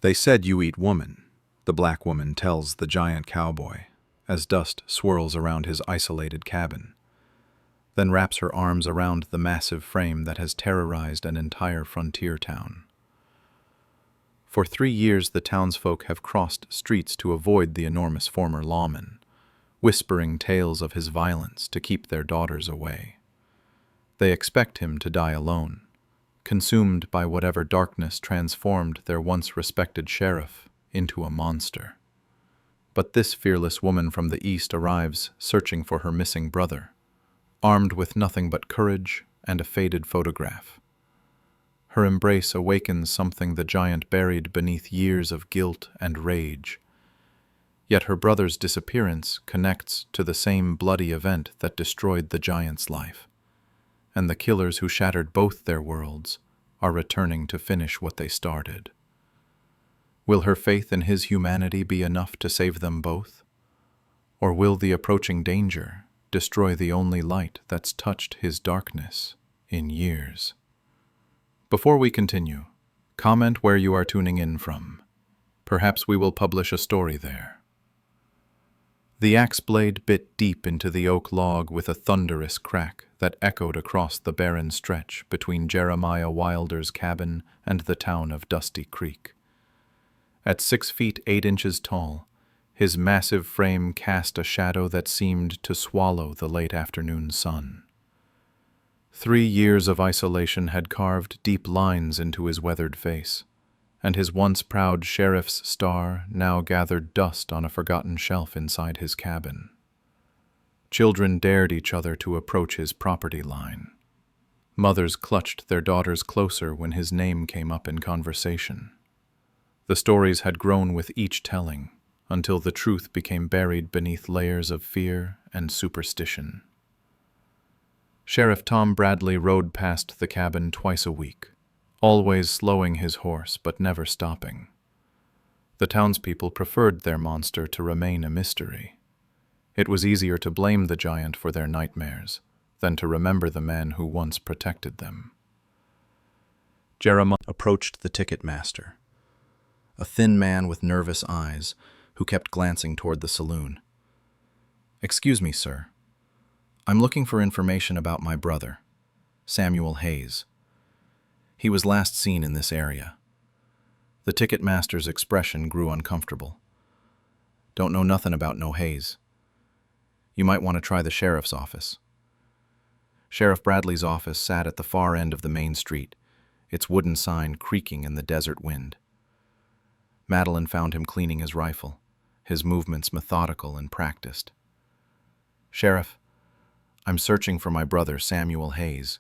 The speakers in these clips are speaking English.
They said you eat woman, the black woman tells the giant cowboy, as dust swirls around his isolated cabin, then wraps her arms around the massive frame that has terrorized an entire frontier town. For 3 years the townsfolk have crossed streets to avoid the enormous former lawman, whispering tales of his violence to keep their daughters away. They expect him to die alone, consumed by whatever darkness transformed their once respected sheriff into a monster. But this fearless woman from the east arrives searching for her missing brother, armed with nothing but courage and a faded photograph. Her embrace awakens something the giant buried beneath years of guilt and rage. Yet her brother's disappearance connects to the same bloody event that destroyed the giant's life, and the killers who shattered both their worlds are returning to finish what they started. Will her faith in his humanity be enough to save them both? Or will the approaching danger destroy the only light that's touched his darkness in years? Before we continue, comment where you are tuning in from. Perhaps we will publish a story there. The axe blade bit deep into the oak log with a thunderous crack that echoed across the barren stretch between Jeremiah Wilder's cabin and the town of Dusty Creek. At 6 feet 8 inches tall, his massive frame cast a shadow that seemed to swallow the late afternoon sun. 3 years of isolation had carved deep lines into his weathered face, and his once proud sheriff's star now gathered dust on a forgotten shelf inside his cabin. Children dared each other to approach his property line. Mothers clutched their daughters closer when his name came up in conversation. The stories had grown with each telling, until the truth became buried beneath layers of fear and superstition. Sheriff Tom Bradley rode past the cabin twice a week, always slowing his horse but never stopping. The townspeople preferred their monster to remain a mystery. It was easier to blame the giant for their nightmares than to remember the man who once protected them. Jeremiah approached the ticket master, a thin man with nervous eyes who kept glancing toward the saloon. "Excuse me, sir. I'm looking for information about my brother, Samuel Hayes. He was last seen in this area." The ticket master's expression grew uncomfortable. "Don't know nothing about no Hayes. You might want to try the sheriff's office." Sheriff Bradley's office sat at the far end of the main street, its wooden sign creaking in the desert wind. Madeline found him cleaning his rifle, his movements methodical and practiced. "Sheriff, I'm searching for my brother, Samuel Hayes.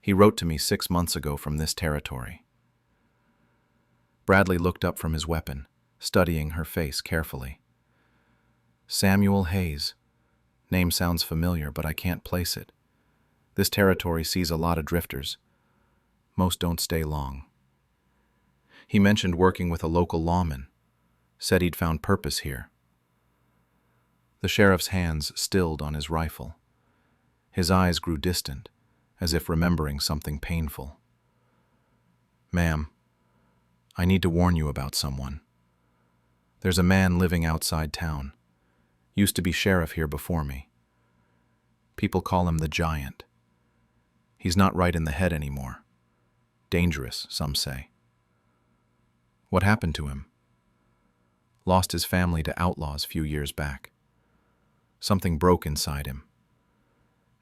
He wrote to me 6 months ago from this territory." Bradley looked up from his weapon, studying her face carefully. "Samuel Hayes. Name sounds familiar, but I can't place it. This territory sees a lot of drifters. Most don't stay long. He mentioned working with a local lawman. Said he'd found purpose here." The sheriff's hands stilled on his rifle. His eyes grew distant, as if remembering something painful. "Ma'am, I need to warn you about someone. There's a man living outside town. Used to be sheriff here before me. People call him the Giant. He's not right in the head anymore. Dangerous, some say." "What happened to him?" "Lost his family to outlaws a few years back. Something broke inside him.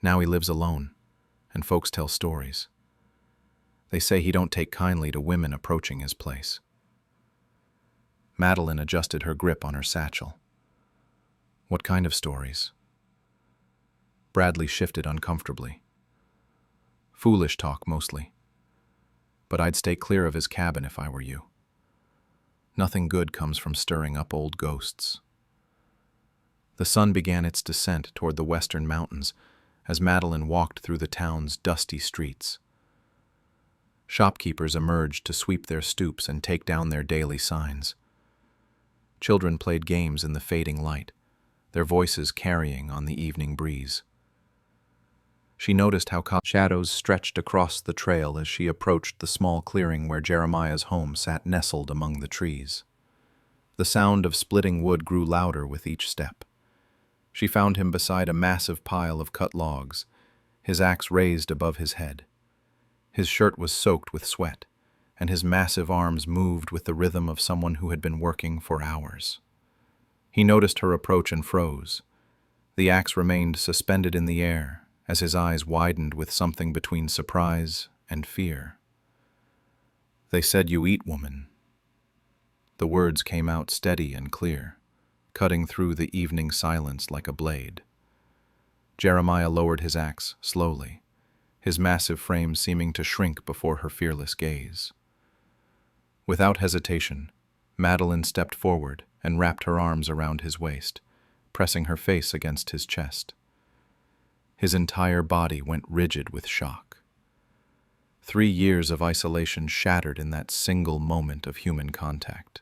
Now he lives alone, and folks tell stories. They say he don't take kindly to women approaching his place." Madeline adjusted her grip on her satchel. "What kind of stories?" Bradley shifted uncomfortably. "Foolish talk, mostly. But I'd stay clear of his cabin if I were you. Nothing good comes from stirring up old ghosts." The sun began its descent toward the western mountains as Madeline walked through the town's dusty streets. Shopkeepers emerged to sweep their stoops and take down their daily signs. Children played games in the fading light, their voices carrying on the evening breeze. She noticed how shadows stretched across the trail as she approached the small clearing where Jeremiah's home sat nestled among the trees. The sound of splitting wood grew louder with each step. She found him beside a massive pile of cut logs, his axe raised above his head. His shirt was soaked with sweat, and his massive arms moved with the rhythm of someone who had been working for hours. He noticed her approach and froze. The axe remained suspended in the air, as his eyes widened with something between surprise and fear. "They said you eat, woman." The words came out steady and clear, cutting through the evening silence like a blade. Jeremiah lowered his axe slowly, his massive frame seeming to shrink before her fearless gaze. Without hesitation, Madeline stepped forward and wrapped her arms around his waist, pressing her face against his chest. His entire body went rigid with shock. 3 years of isolation shattered in that single moment of human contact.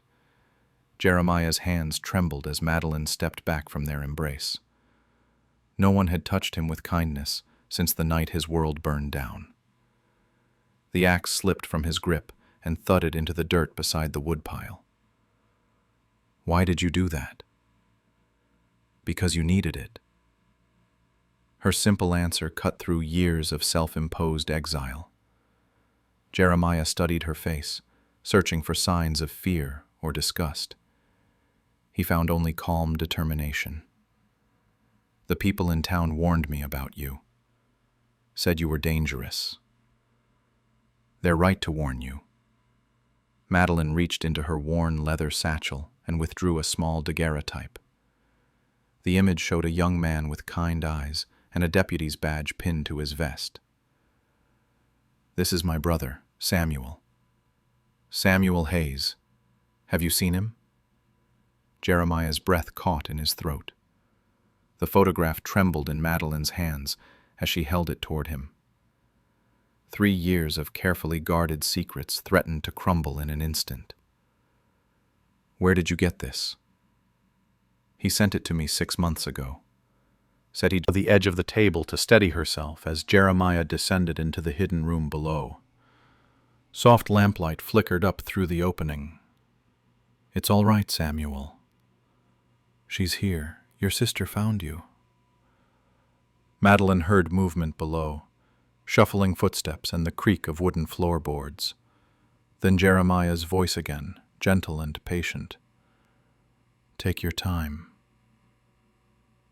Jeremiah's hands trembled as Madeline stepped back from their embrace. No one had touched him with kindness since the night his world burned down. The axe slipped from his grip and thudded into the dirt beside the woodpile. "Why did you do that?" "Because you needed it." Her simple answer cut through years of self-imposed exile. Jeremiah studied her face, searching for signs of fear or disgust. He found only calm determination. "The people in town warned me about you. Said you were dangerous. They're right to warn you." Madeline reached into her worn leather satchel and withdrew a small daguerreotype. The image showed a young man with kind eyes and a deputy's badge pinned to his vest. "This is my brother, Samuel. Samuel Hayes. Have you seen him?" Jeremiah's breath caught in his throat. The photograph trembled in Madeline's hands as she held it toward him. 3 years of carefully guarded secrets threatened to crumble in an instant. "Where did you get this?" "He sent it to me 6 months ago," said he to the edge of the table to steady herself as Jeremiah descended into the hidden room below. Soft lamplight flickered up through the opening. "It's all right, Samuel. She's here. Your sister found you." Madeline heard movement below, shuffling footsteps and the creak of wooden floorboards. Then Jeremiah's voice again, gentle and patient. "Take your time.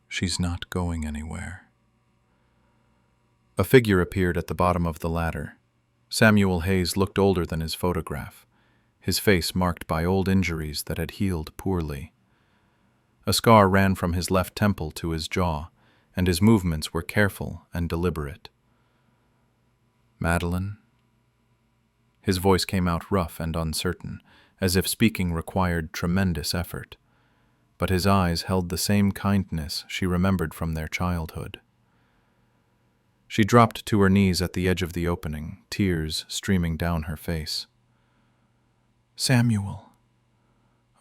She's not going anywhere." A figure appeared at the bottom of the ladder. Samuel Hayes looked older than his photograph, his face marked by old injuries that had healed poorly. A scar ran from his left temple to his jaw, and his movements were careful and deliberate. "Madeline?" His voice came out rough and uncertain, as if speaking required tremendous effort, but his eyes held the same kindness she remembered from their childhood. She dropped to her knees at the edge of the opening, tears streaming down her face. "Samuel.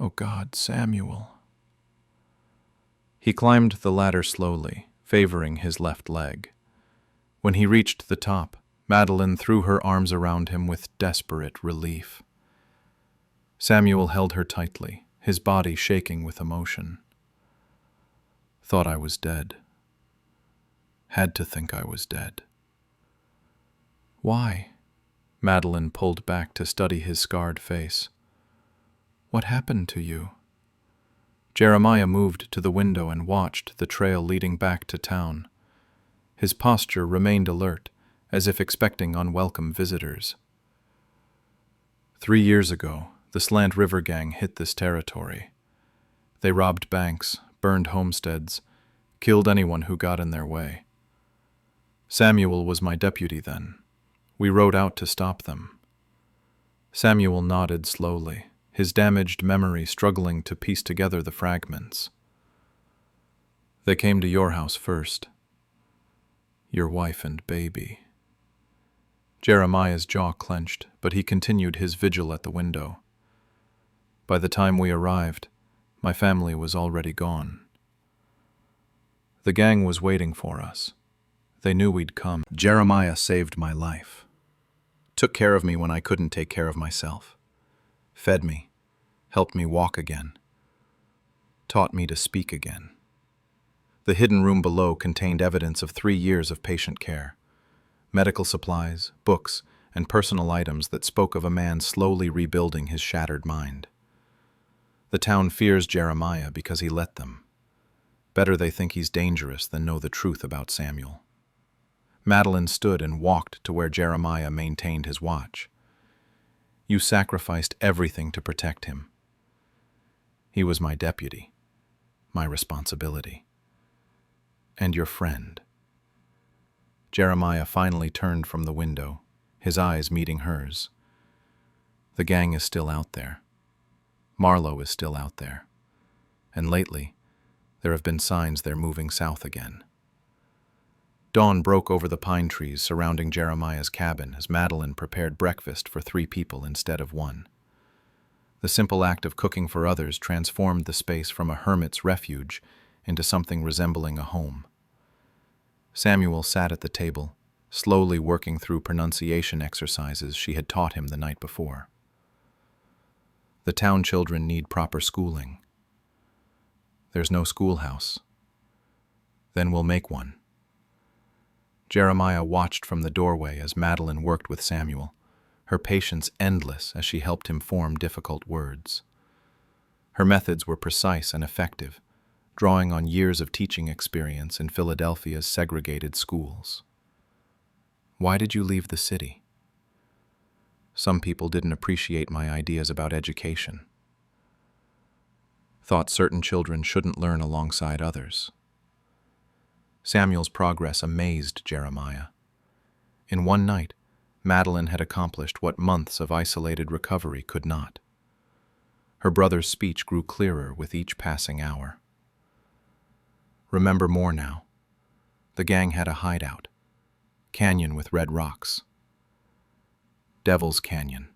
Oh God, Samuel." He climbed the ladder slowly, favoring his left leg. When he reached the top, Madeline threw her arms around him with desperate relief. Samuel held her tightly, his body shaking with emotion. "Thought I was dead. Had to think I was dead." "Why?" Madeline pulled back to study his scarred face. "What happened to you?" Jeremiah moved to the window and watched the trail leading back to town. His posture remained alert, as if expecting unwelcome visitors. 3 years ago, the Slant River Gang hit this territory. They robbed banks, burned homesteads, killed anyone who got in their way. Samuel was my deputy then. We rode out to stop them. Samuel nodded slowly, his damaged memory struggling to piece together the fragments. "They came to your house first. Your wife and baby." Jeremiah's jaw clenched, but he continued his vigil at the window. "By the time we arrived, my family was already gone. The gang was waiting for us. They knew we'd come. Jeremiah saved my life. Took care of me when I couldn't take care of myself. Fed me, helped me walk again, taught me to speak again. The hidden room below contained evidence of 3 years of patient care. Medical supplies, books, and personal items that spoke of a man slowly rebuilding his shattered mind. The town fears Jeremiah because he let them. Better they think he's dangerous than know the truth about Samuel. Madeline stood and walked to where Jeremiah maintained his watch. You sacrificed everything to protect him. He was my deputy, my responsibility, and your friend. Jeremiah finally turned from the window, his eyes meeting hers. The gang is still out there. Marlowe is still out there. And lately, there have been signs they're moving south again. Dawn broke over the pine trees surrounding Jeremiah's cabin as Madeline prepared breakfast for 3 people instead of 1. The simple act of cooking for others transformed the space from a hermit's refuge into something resembling a home. Samuel sat at the table, slowly working through pronunciation exercises she had taught him the night before. The town children need proper schooling. There's no schoolhouse. Then we'll make one. Jeremiah watched from the doorway as Madeline worked with Samuel, her patience endless as she helped him form difficult words. Her methods were precise and effective, drawing on years of teaching experience in Philadelphia's segregated schools. Why did you leave the city? Some people didn't appreciate my ideas about education. Thought certain children shouldn't learn alongside others. Samuel's progress amazed Jeremiah. In one night, Madeline had accomplished what months of isolated recovery could not. Her brother's speech grew clearer with each passing hour. Remember more now. The gang had a hideout. Canyon with red rocks. Devil's Canyon,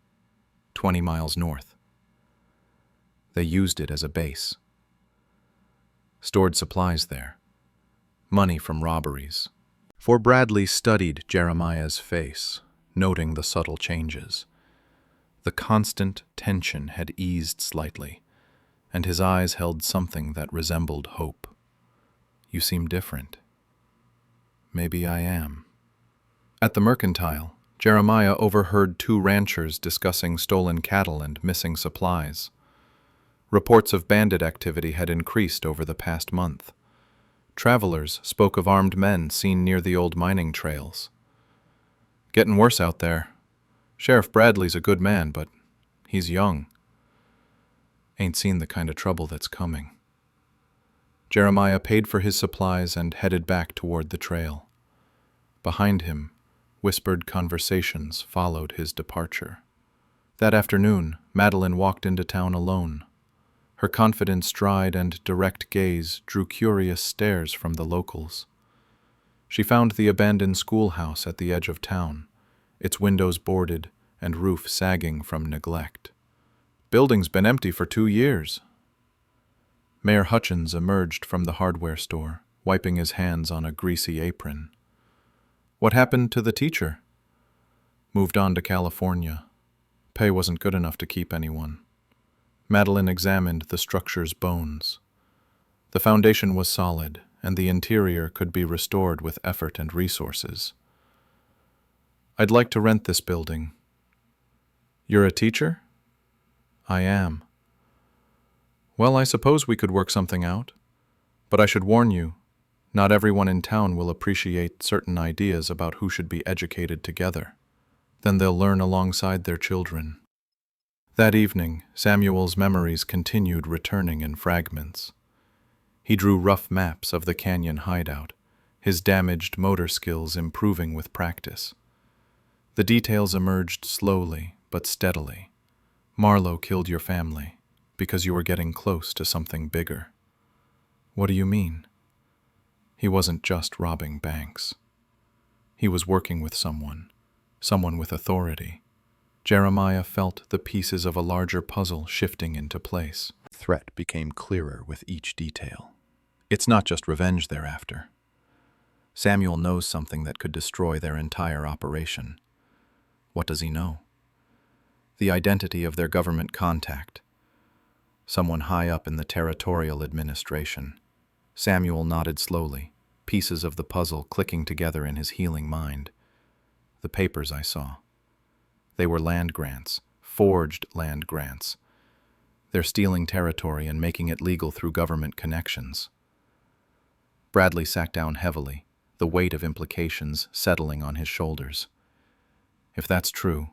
20 miles north. They used it as a base. Stored supplies there. Money from robberies. For Bradley studied Jeremiah's face, noting the subtle changes. The constant tension had eased slightly, and his eyes held something that resembled hope. You seem different. Maybe I am. At the mercantile, Jeremiah overheard 2 ranchers discussing stolen cattle and missing supplies. Reports of bandit activity had increased over the past month. Travelers spoke of armed men seen near the old mining trails. Getting worse out there. Sheriff Bradley's a good man, but he's young. Ain't seen the kind of trouble that's coming. Jeremiah paid for his supplies and headed back toward the trail. Behind him, whispered conversations followed his departure. That afternoon, Madeline walked into town alone. Her confident stride and direct gaze drew curious stares from the locals. She found the abandoned schoolhouse at the edge of town, its windows boarded and roof sagging from neglect. Building's been empty for 2 years. Mayor Hutchins emerged from the hardware store, wiping his hands on a greasy apron. What happened to the teacher? Moved on to California. Pay wasn't good enough to keep anyone. Madeline examined the structure's bones. The foundation was solid, and the interior could be restored with effort and resources. I'd like to rent this building. You're a teacher? I am. Well, I suppose we could work something out. But I should warn you, not everyone in town will appreciate certain ideas about who should be educated together. Then they'll learn alongside their children. That evening, Samuel's memories continued returning in fragments. He drew rough maps of the canyon hideout, his damaged motor skills improving with practice. The details emerged slowly but steadily. Marlowe killed your family because you were getting close to something bigger. What do you mean? He wasn't just robbing banks. He was working with someone with authority. Jeremiah felt the pieces of a larger puzzle shifting into place. The threat became clearer with each detail. It's not just revenge they're after. Samuel knows something that could destroy their entire operation. What does he know? The identity of their government contact. Someone high up in the territorial administration. Samuel nodded slowly, pieces of the puzzle clicking together in his healing mind. The papers I saw. They were land grants, forged land grants. They're stealing territory and making it legal through government connections. Bradley sat down heavily, the weight of implications settling on his shoulders. If that's true,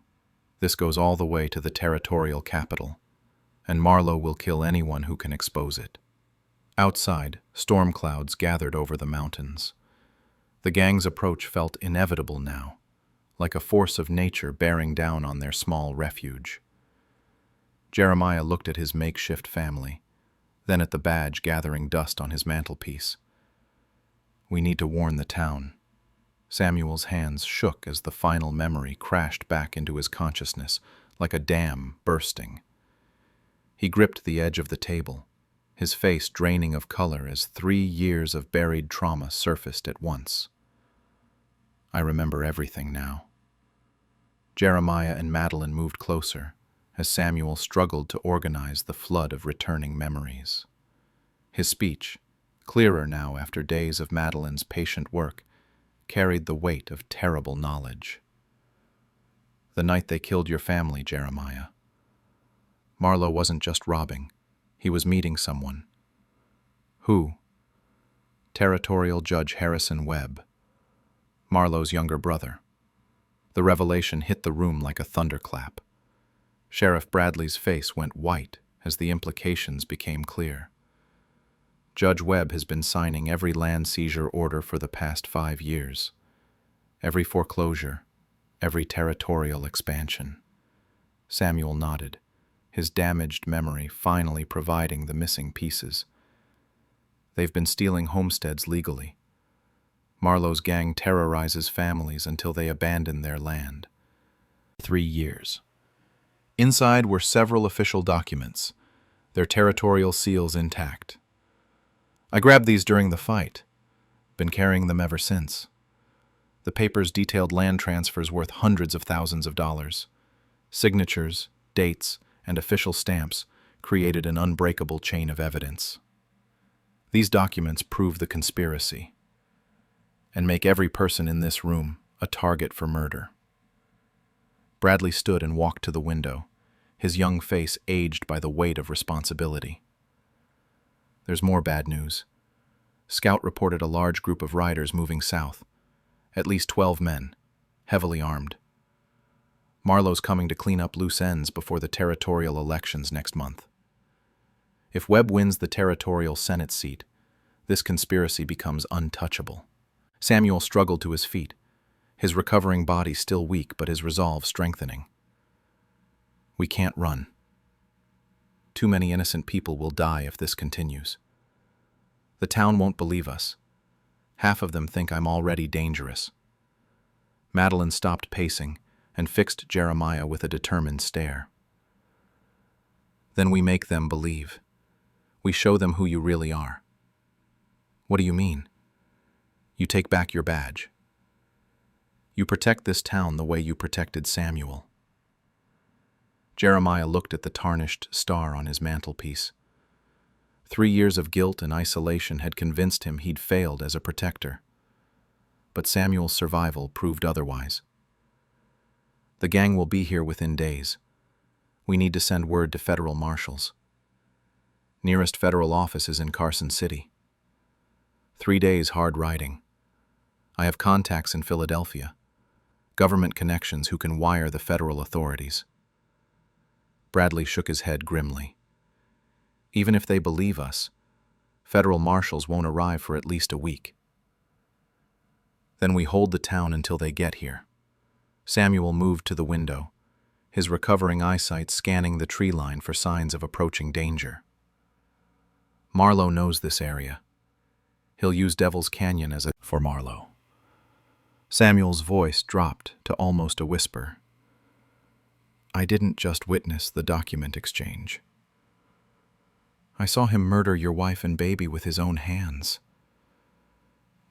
this goes all the way to the territorial capital, and Marlowe will kill anyone who can expose it. Outside, storm clouds gathered over the mountains. The gang's approach felt inevitable now, like a force of nature bearing down on their small refuge. Jeremiah looked at his makeshift family, then at the badge gathering dust on his mantelpiece. We need to warn the town. Samuel's hands shook as the final memory crashed back into his consciousness, like a dam bursting. He gripped the edge of the table, his face draining of color as 3 years of buried trauma surfaced at once. I remember everything now. Jeremiah and Madeline moved closer as Samuel struggled to organize the flood of returning memories. His speech, clearer now after days of Madeline's patient work, carried the weight of terrible knowledge. The night they killed your family, Jeremiah. Marlowe wasn't just robbing. He was meeting someone. Who? Territorial Judge Harrison Webb, Marlowe's younger brother. The revelation hit the room like a thunderclap. Sheriff Bradley's face went white as the implications became clear. Judge Webb has been signing every land seizure order for the past 5 years. Every foreclosure, every territorial expansion. Samuel nodded, his damaged memory finally providing the missing pieces. They've been stealing homesteads legally. Marlowe's gang terrorizes families until they abandon their land. 3 years. Inside were several official documents, their territorial seals intact. I grabbed these during the fight. Been carrying them ever since. The papers detailed land transfers worth hundreds of thousands of dollars. Signatures, dates, and official stamps created an unbreakable chain of evidence. These documents prove the conspiracy and make every person in this room a target for murder. Bradley stood and walked to the window, his young face aged by the weight of responsibility. There's more bad news. Scout reported a large group of riders moving south, at least 12 men, heavily armed. Marlowe's coming to clean up loose ends before the territorial elections next month. If Webb wins the territorial Senate seat, this conspiracy becomes untouchable. Samuel struggled to his feet, his recovering body still weak but his resolve strengthening. We can't run. Too many innocent people will die if this continues. The town won't believe us. Half of them think I'm already dangerous. Madeline stopped pacing and fixed Jeremiah with a determined stare. Then we make them believe. We show them who you really are. What do you mean? You take back your badge. You protect this town the way you protected Samuel. Jeremiah looked at the tarnished star on his mantelpiece. 3 years of guilt and isolation had convinced him he'd failed as a protector. But Samuel's survival proved otherwise. The gang will be here within days. We need to send word to federal marshals. Nearest federal office is in Carson City. 3 days hard riding. I have contacts in Philadelphia, government connections who can wire the federal authorities. Bradley shook his head grimly. Even if they believe us, federal marshals won't arrive for at least a week. Then we hold the town until they get here. Samuel moved to the window, his recovering eyesight scanning the tree line for signs of approaching danger. Marlowe knows this area. He'll use Devil's Canyon as a for Marlowe. Samuel's voice dropped to almost a whisper. I didn't just witness the document exchange. I saw him murder your wife and baby with his own hands.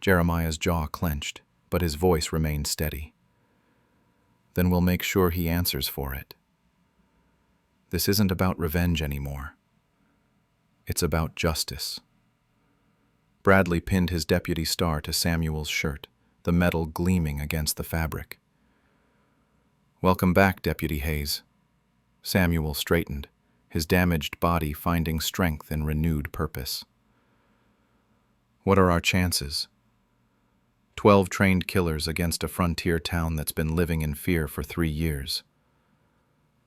Jeremiah's jaw clenched, but his voice remained steady. Then we'll make sure he answers for it. This isn't about revenge anymore. It's about justice. Bradley pinned his deputy star to Samuel's shirt, the metal gleaming against the fabric. "Welcome back, Deputy Hayes." Samuel straightened, his damaged body finding strength and renewed purpose. "What are our chances?" 12 trained killers against a frontier town that's been living in fear for 3 years.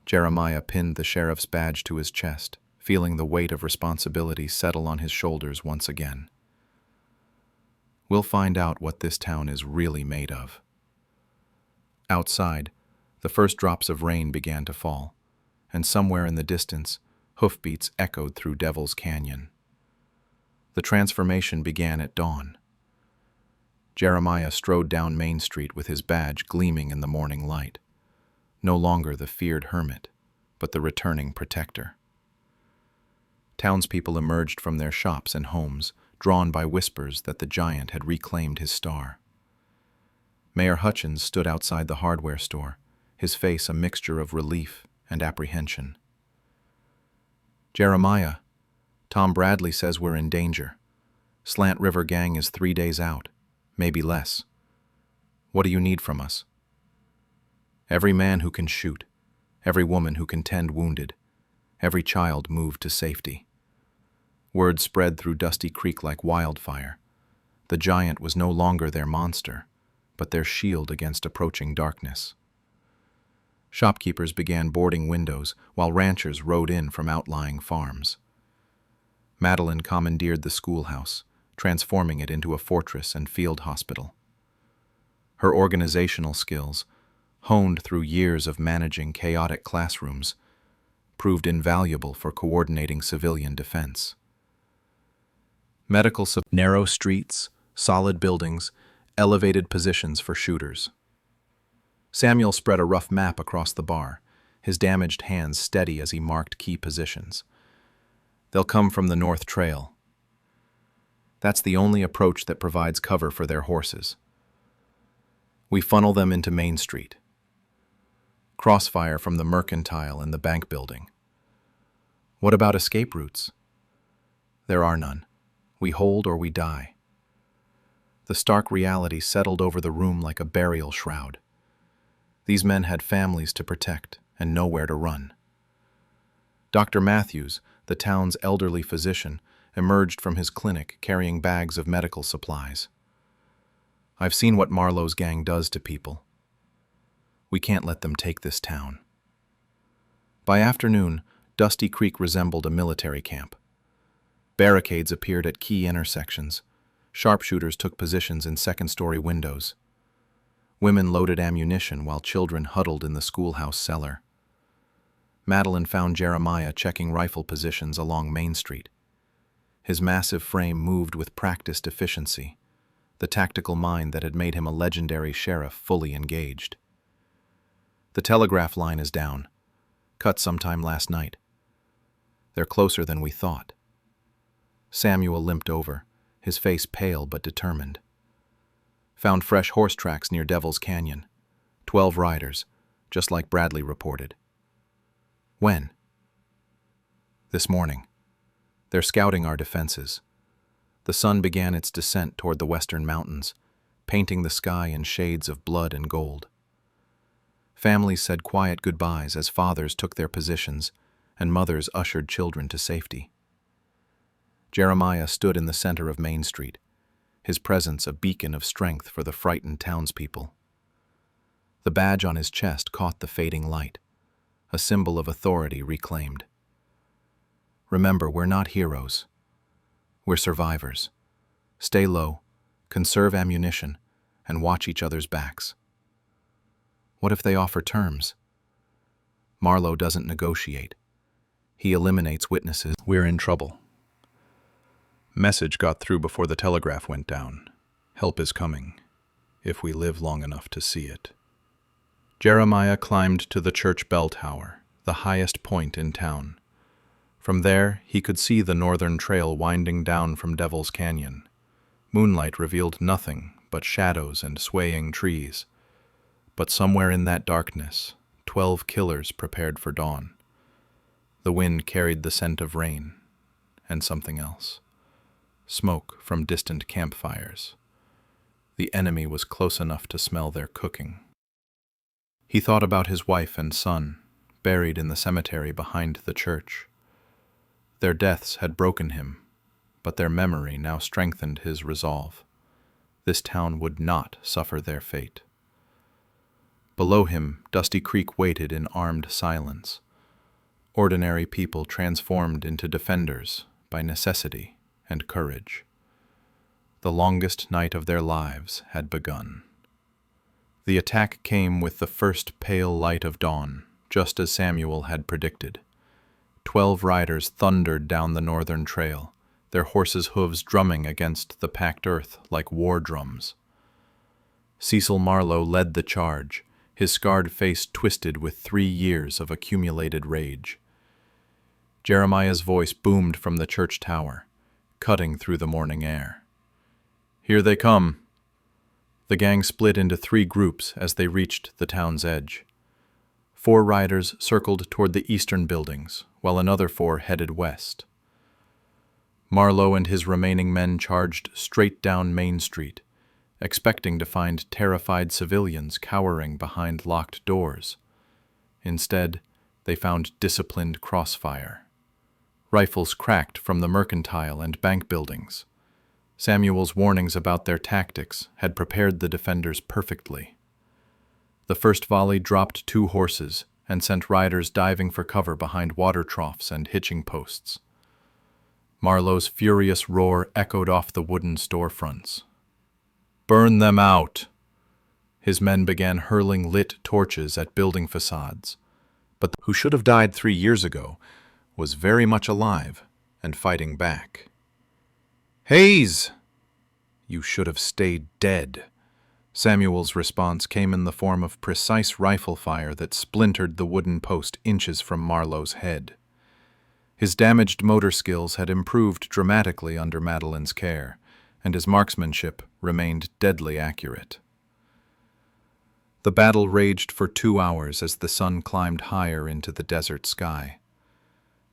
Jeremiah pinned the sheriff's badge to his chest, feeling the weight of responsibility settle on his shoulders once again. "We'll find out what this town is really made of." Outside, the first drops of rain began to fall, and somewhere in the distance, hoofbeats echoed through Devil's Canyon. The transformation began at dawn. Jeremiah strode down Main Street with his badge gleaming in the morning light, no longer the feared hermit, but the returning protector. Townspeople emerged from their shops and homes, drawn by whispers that the giant had reclaimed his star. Mayor Hutchins stood outside the hardware store, his face a mixture of relief and apprehension. "Jeremiah, Tom Bradley says we're in danger. Slant River Gang is 3 days out, maybe less. What do you need from us?" "Every man who can shoot, every woman who can tend wounded, every child moved to safety." Word spread through Dusty Creek like wildfire. The giant was no longer their monster, but their shield against approaching darkness. Shopkeepers began boarding windows while ranchers rode in from outlying farms. Madeline commandeered the schoolhouse, transforming it into a fortress and field hospital. Her organizational skills, honed through years of managing chaotic classrooms, proved invaluable for coordinating civilian defense. Narrow streets, solid buildings, elevated positions for shooters. Samuel spread a rough map across the bar, his damaged hands steady as he marked key positions. "They'll come from the North Trail. That's the only approach that provides cover for their horses. We funnel them into Main Street. Crossfire from the Mercantile and the bank building. What about escape routes? There are none. We hold or we die." The stark reality settled over the room like a burial shroud. These men had families to protect and nowhere to run. Dr. Matthews, the town's elderly physician, emerged from his clinic carrying bags of medical supplies. "I've seen what Marlowe's gang does to people. We can't let them take this town." By afternoon, Dusty Creek resembled a military camp. Barricades appeared at key intersections. Sharpshooters took positions in second-story windows. Women loaded ammunition while children huddled in the schoolhouse cellar. Madeline found Jeremiah checking rifle positions along Main Street. His massive frame moved with practiced efficiency, the tactical mind that had made him a legendary sheriff fully engaged. "The telegraph line is down. Cut sometime last night. They're closer than we thought." Samuel limped over, his face pale but determined. "Found fresh horse tracks near Devil's Canyon. 12 riders, just like Bradley reported." "When?" "This morning. They're scouting our defenses." The sun began its descent toward the western mountains, painting the sky in shades of blood and gold. Families said quiet goodbyes as fathers took their positions and mothers ushered children to safety. Jeremiah stood in the center of Main Street, his presence a beacon of strength for the frightened townspeople. The badge on his chest caught the fading light, a symbol of authority reclaimed. "Remember, we're not heroes. We're survivors. Stay low, conserve ammunition, and watch each other's backs." "What if they offer terms?" "Marlowe doesn't negotiate. He eliminates witnesses." "We're in trouble." Message got through before the telegraph went down. Help is coming, if we live long enough to see it. Jeremiah climbed to the church bell tower, the highest point in town. From there, he could see the northern trail winding down from Devil's Canyon. Moonlight revealed nothing but shadows and swaying trees. But somewhere in that darkness, 12 killers prepared for dawn. The wind carried the scent of rain, and something else. Smoke from distant campfires. The enemy was close enough to smell their cooking. He thought about his wife and son, buried in the cemetery behind the church. Their deaths had broken him, but their memory now strengthened his resolve. This town would not suffer their fate. Below him, Dusty Creek waited in armed silence. Ordinary people transformed into defenders by necessity and courage. The longest night of their lives had begun. The attack came with the first pale light of dawn, just as Samuel had predicted. 12 riders thundered down the northern trail, their horses' hooves drumming against the packed earth like war drums. Cecil Marlowe led the charge, his scarred face twisted with 3 years of accumulated rage. Jeremiah's voice boomed from the church tower, cutting through the morning air. "Here they come." The gang split into 3 groups as they reached the town's edge. 4 riders circled toward the eastern buildings, while another 4 headed west. Marlowe and his remaining men charged straight down Main Street, expecting to find terrified civilians cowering behind locked doors. Instead, they found disciplined crossfire. Rifles cracked from the mercantile and bank buildings. Samuel's warnings about their tactics had prepared the defenders perfectly. The first volley dropped 2 horses and sent riders diving for cover behind water troughs and hitching posts. Marlowe's furious roar echoed off the wooden storefronts. "Burn them out!" His men began hurling lit torches at building facades, but who should have died 3 years ago was very much alive and fighting back. "Hayes! You should have stayed dead." Samuel's response came in the form of precise rifle fire that splintered the wooden post inches from Marlowe's head. His damaged motor skills had improved dramatically under Madeline's care, and his marksmanship remained deadly accurate. The battle raged for 2 hours as the sun climbed higher into the desert sky.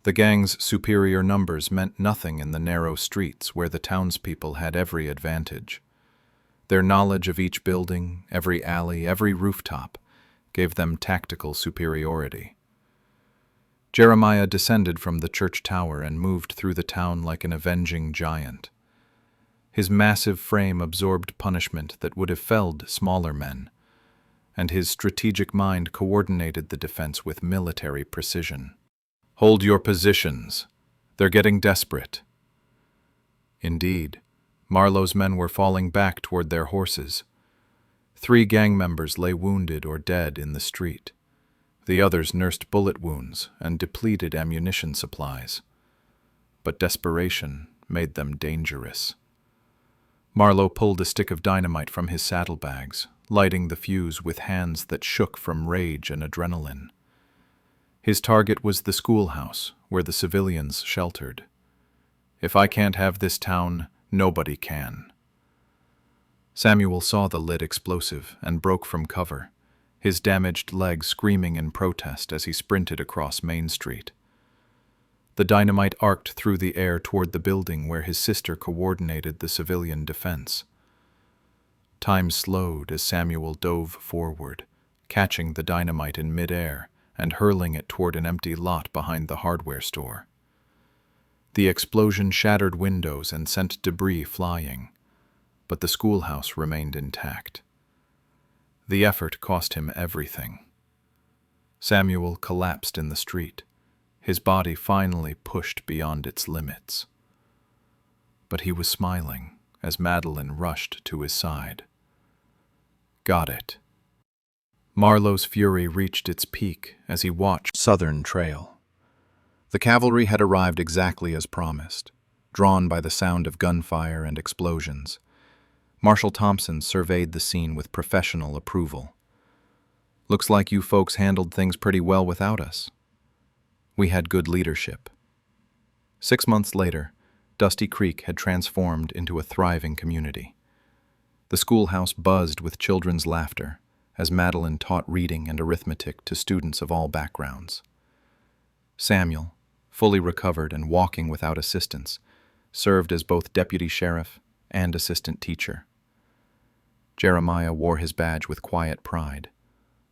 The gang's superior numbers meant nothing in the narrow streets where the townspeople had every advantage. Their knowledge of each building, every alley, every rooftop, gave them tactical superiority. Jeremiah descended from the church tower and moved through the town like an avenging giant. His massive frame absorbed punishment that would have felled smaller men, and his strategic mind coordinated the defense with military precision. "Hold your positions. They're getting desperate." Indeed, Marlowe's men were falling back toward their horses. 3 gang members lay wounded or dead in the street. The others nursed bullet wounds and depleted ammunition supplies. But desperation made them dangerous. Marlowe pulled a stick of dynamite from his saddlebags, lighting the fuse with hands that shook from rage and adrenaline. His target was the schoolhouse, where the civilians sheltered. "If I can't have this town, nobody can." Samuel saw the lit explosive and broke from cover, his damaged leg screaming in protest as he sprinted across Main Street. The dynamite arced through the air toward the building where his sister coordinated the civilian defense. Time slowed as Samuel dove forward, catching the dynamite in midair and hurling it toward an empty lot behind the hardware store. The explosion shattered windows and sent debris flying, but the schoolhouse remained intact. The effort cost him everything. Samuel collapsed in the street, his body finally pushed beyond its limits. But he was smiling as Madeline rushed to his side. "Got it." Marlowe's fury reached its peak as he watched Southern Trail. The cavalry had arrived exactly as promised, drawn by the sound of gunfire and explosions. Marshal Thompson surveyed the scene with professional approval. "Looks like you folks handled things pretty well without us. We had good leadership." 6 months later, Dusty Creek had transformed into a thriving community. The schoolhouse buzzed with children's laughter as Madeline taught reading and arithmetic to students of all backgrounds. Samuel, fully recovered and walking without assistance, served as both deputy sheriff and assistant teacher. Jeremiah wore his badge with quiet pride,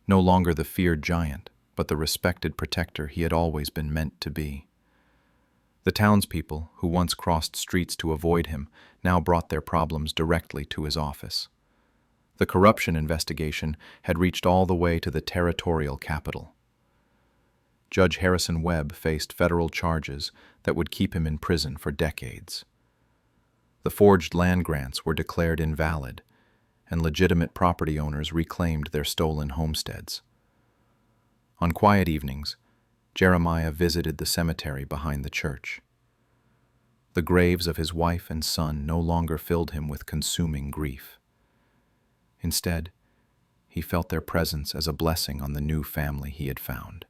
no longer the feared giant, but the respected protector he had always been meant to be. The townspeople, who once crossed streets to avoid him, now brought their problems directly to his office. The corruption investigation had reached all the way to the territorial capital. Judge Harrison Webb faced federal charges that would keep him in prison for decades. The forged land grants were declared invalid, and legitimate property owners reclaimed their stolen homesteads. On quiet evenings, Jeremiah visited the cemetery behind the church. The graves of his wife and son no longer filled him with consuming grief. Instead, he felt their presence as a blessing on the new family he had found.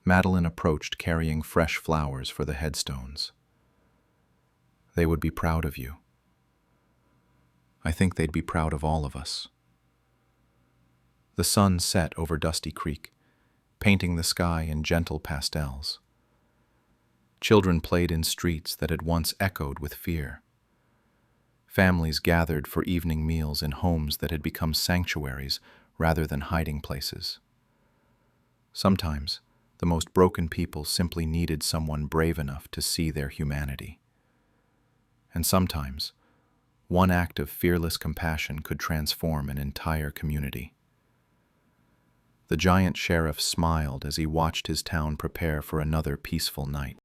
Madeline approached carrying fresh flowers for the headstones. "They would be proud of you. I think they'd be proud of all of us." The sun set over Dusty Creek, painting the sky in gentle pastels. Children played in streets that had once echoed with fear. Families gathered for evening meals in homes that had become sanctuaries rather than hiding places. Sometimes, the most broken people simply needed someone brave enough to see their humanity. And sometimes, one act of fearless compassion could transform an entire community. The giant sheriff smiled as he watched his town prepare for another peaceful night.